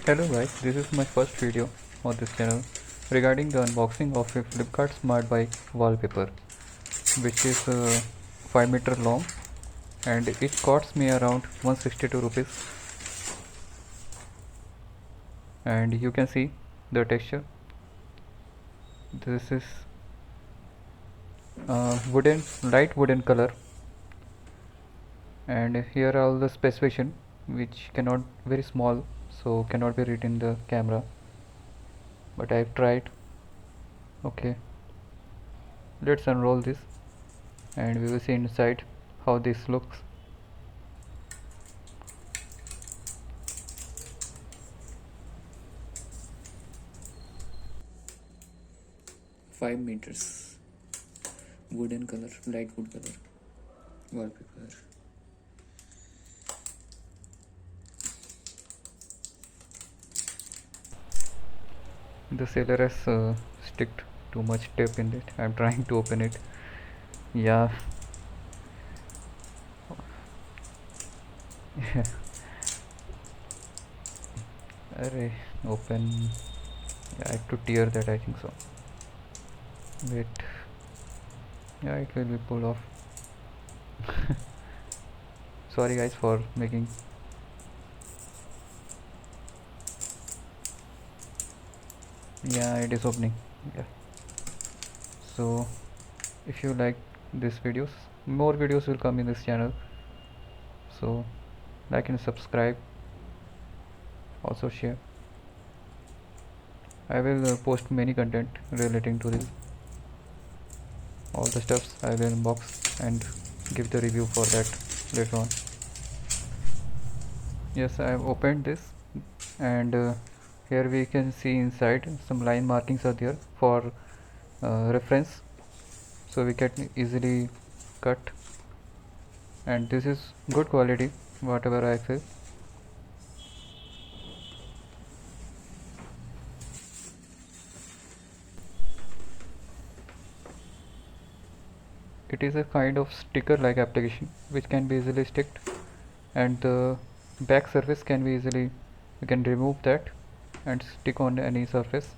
Hello guys, this is my first video on this channel regarding the unboxing of a Flipkart smartbuy wallpaper, which is 5 meter long and it costs me around 162 rupees. And you can see the texture. This is light wooden color, and here are all the specification which cannot very small, so cannot be read in the camera, but I've tried. Okay, let's unroll this and we will see inside how this looks. Five meters, wooden color, light wood color wallpaper. The seller has sticked too much tape in it. I'm trying to open it. Yeah. Array, open. Yeah, I have to tear that, I think so. Wait. Yeah, it will be pulled off. Sorry guys for making. Yeah, it is opening. Yeah. So if you like these videos, more videos will come in this channel, so like and subscribe, also share. I will post many content relating to this, all the stuffs I will unbox and give the review for that later on. Yes, I have opened this, and here we can see inside some line markings are there for reference, so we can easily cut, and this is good quality whatever I feel. It is a kind of sticker like application which can be easily sticked, and the back surface can be easily, you can remove that and stick on any surface.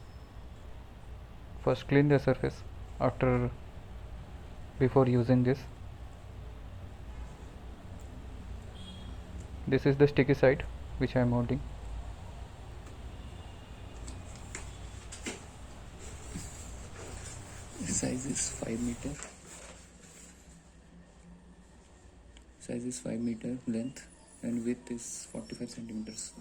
First clean the surface after, before using this. This is the sticky side which I am holding. Size is 5 meter. Size is 5 meter length and width is 45 centimeters.